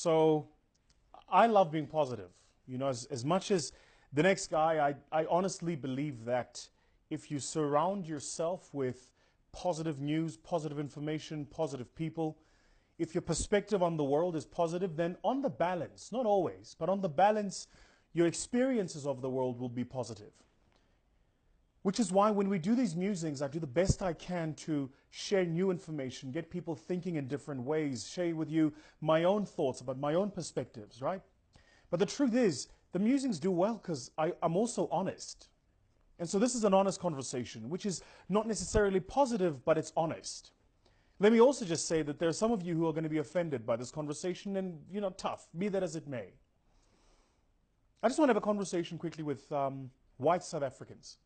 So I love being positive. As much as the next guy, I honestly believe that if you surround yourself with positive news, positive information, positive people, if your perspective on the world is positive, then on the balance, not always, but on the balance, your experiences of the world will be positive. Which is why when we do these musings, I do the best I can to share new information, get people thinking in different ways, share with you my own thoughts about my own perspectives, right? But the truth is, the musings do well because I'm also honest. And so this is an honest conversation, which is not necessarily positive, but it's honest. Let me also just say that there are some of you who are going to be offended by this conversation, and, tough, be that as it may. I just want to have a conversation quickly with white South Africans.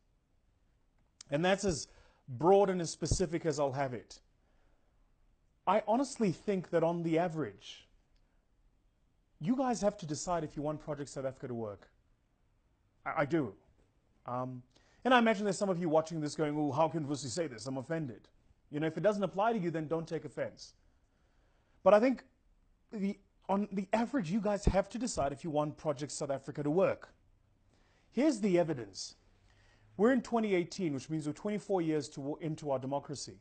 And that's as broad and as specific as I'll have it. I honestly think that on the average, you guys have to decide if you want Project South Africa to work. I do. And I imagine there's some of you watching this going, oh, how can Vusi say this? I'm offended. If it doesn't apply to you, then don't take offense. But I think on the average, you guys have to decide if you want Project South Africa to work. Here's the evidence. We're in 2018, which means we're 24 years into our democracy.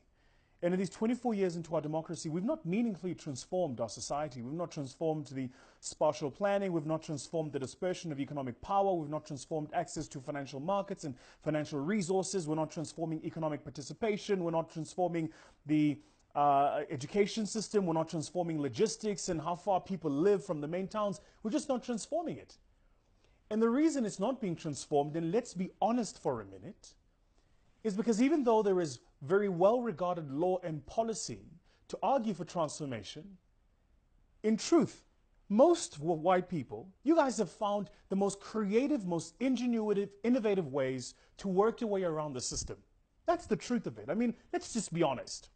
And in these 24 years into our democracy, we've not meaningfully transformed our society. We've not transformed the spatial planning. We've not transformed the dispersion of economic power. We've not transformed access to financial markets and financial resources. We're not transforming economic participation. We're not transforming the education system. We're not transforming logistics and how far people live from the main towns. We're just not transforming it. And the reason it's not being transformed, and let's be honest for a minute, is because even though there is very well-regarded law and policy to argue for transformation, in truth, most white people, you guys have found the most creative, most innovative ways to work your way around the system. That's the truth of it. I mean, let's just be honest.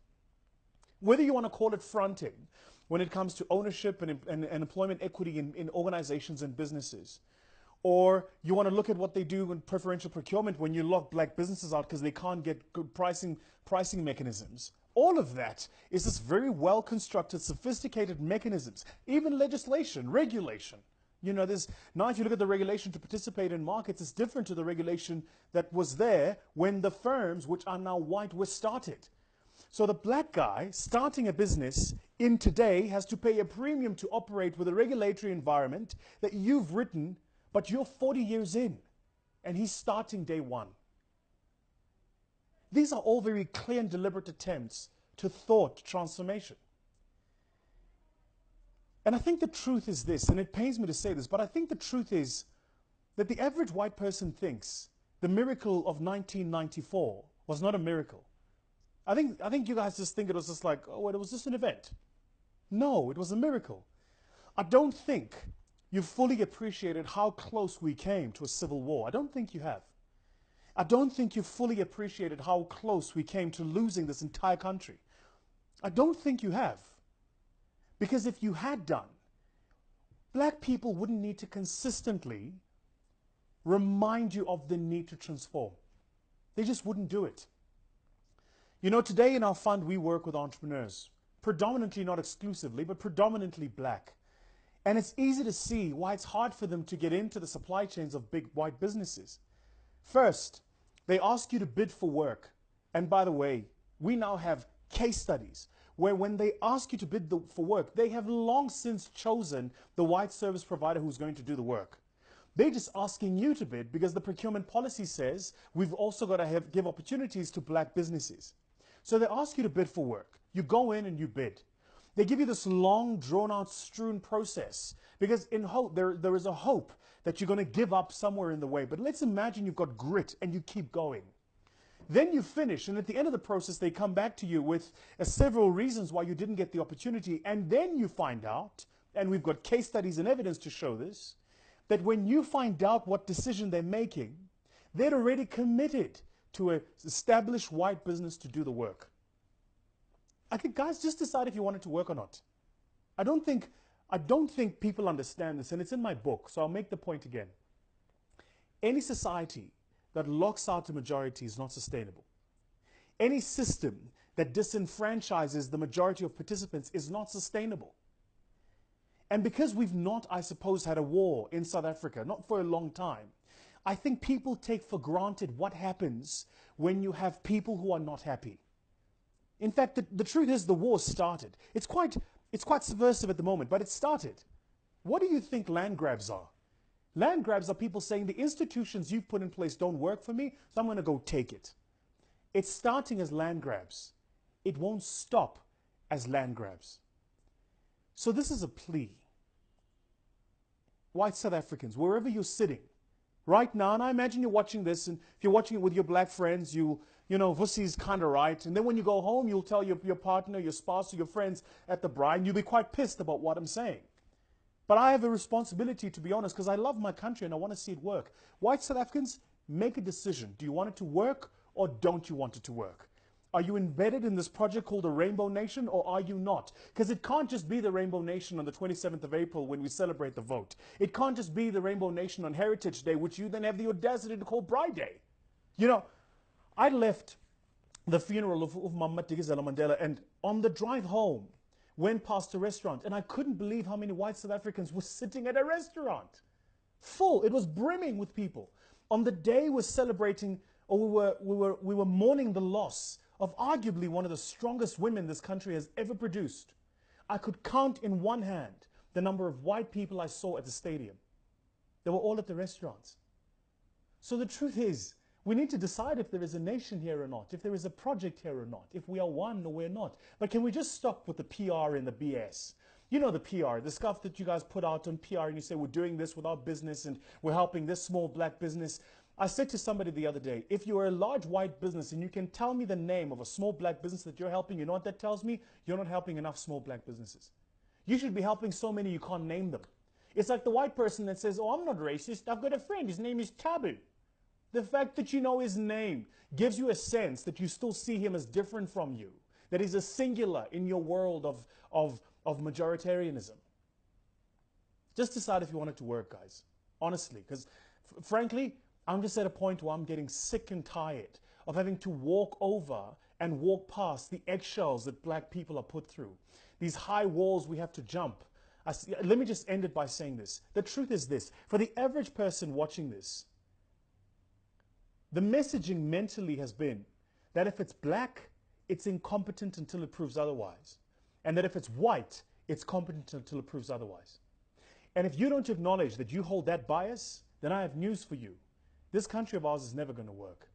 Whether you want to call it fronting when it comes to ownership and employment equity in organizations and businesses, or you want to look at what they do in preferential procurement when you lock black businesses out because they can't get good pricing mechanisms. All of that is this very well-constructed, sophisticated mechanisms, even legislation, regulation. Now if you look at the regulation to participate in markets, it's different to the regulation that was there when the firms, which are now white, were started. So the black guy starting a business in today has to pay a premium to operate with a regulatory environment that you've written, but you're 40 years in, and he's starting day one. These are all very clear and deliberate attempts to thought transformation. And I think the truth is this, and it pains me to say this, but I think the truth is that the average white person thinks the miracle of 1994 was not a miracle. I think you guys just think it was just like, oh, it was just an event. No, it was a miracle. I don't think you fully appreciated how close we came to a civil war. I don't think you have. I don't think you fully appreciated how close we came to losing this entire country. I don't think you have. Because if you had done, black people wouldn't need to consistently remind you of the need to transform. They just wouldn't do it. Today in our fund, we work with entrepreneurs, predominantly, not exclusively, but predominantly black. And it's easy to see why it's hard for them to get into the supply chains of big white businesses. First, they ask you to bid for work. And by the way, we now have case studies where when they ask you to bid for work, they have long since chosen the white service provider who's going to do the work. They're just asking you to bid because the procurement policy says we've also got to give opportunities to black businesses. So they ask you to bid for work. You go in and you bid. They give you this long, drawn-out, strewn process because in hope there is a hope that you're going to give up somewhere in the way. But let's imagine you've got grit and you keep going. Then you finish, and at the end of the process, they come back to you with several reasons why you didn't get the opportunity. And then you find out, and we've got case studies and evidence to show this, that when you find out what decision they're making, they'd already committed to an established white business to do the work. I think, guys, just decide if you want it to work or not. I don't think people understand this, and it's in my book, so I'll make the point again. Any society that locks out the majority is not sustainable. Any system that disenfranchises the majority of participants is not sustainable. And because we've not, I suppose, had a war in South Africa, not for a long time, I think people take for granted what happens when you have people who are not happy. In fact, the truth is the war started. It's quite subversive at the moment, but it started. What do you think land grabs are? Land grabs are people saying the institutions you've put in place don't work for me, so I'm going to go take it. It's starting as land grabs. It won't stop as land grabs. So this is a plea. White South Africans, wherever you're sitting, right now, and I imagine you're watching this, and if you're watching it with your black friends, you know, Vusi's kind of right. And then when you go home, you'll tell your partner, your spouse, or your friends at the bride, and you'll be quite pissed about what I'm saying. But I have a responsibility, to be honest, because I love my country and I want to see it work. White South Africans, make a decision. Do you want it to work or don't you want it to work? Are you embedded in this project called the Rainbow Nation or are you not? Because it can't just be the Rainbow Nation on the 27th of April when we celebrate the vote. It can't just be the Rainbow Nation on Heritage Day, which you then have the audacity to call Bride Day. You know, I left the funeral of Mama Tigizela Mandela, and on the drive home, went past a restaurant, and I couldn't believe how many white South Africans were sitting at a restaurant. Full. It was brimming with people. On the day we're celebrating, or we were mourning the loss of arguably one of the strongest women this country has ever produced, I could count in one hand the number of white people I saw at the stadium. They were all at the restaurants. So the truth is, we need to decide if there is a nation here or not, if there is a project here or not, if we are one or we're not. But can we just stop with the PR and the BS? You know the PR, the stuff that you guys put out on PR and you say we're doing this with our business and we're helping this small black business. I said to somebody the other day, if you're a large white business and you can tell me the name of a small black business that you're helping, you know what that tells me? You're not helping enough small black businesses. You should be helping so many you can't name them. It's like the white person that says, oh, I'm not racist, I've got a friend, his name is Tabu. The fact that you know his name gives you a sense that you still see him as different from you, that he's a singular in your world of majoritarianism. Just decide if you want it to work, guys. Honestly, because frankly, I'm just at a point where I'm getting sick and tired of having to walk over and walk past the eggshells that black people are put through. These high walls we have to jump. Let me just end it by saying this. The truth is this. For the average person watching this, the messaging mentally has been that if it's black, it's incompetent until it proves otherwise. And that if it's white, it's competent until it proves otherwise. And if you don't acknowledge that you hold that bias, then I have news for you. This country of ours is never going to work.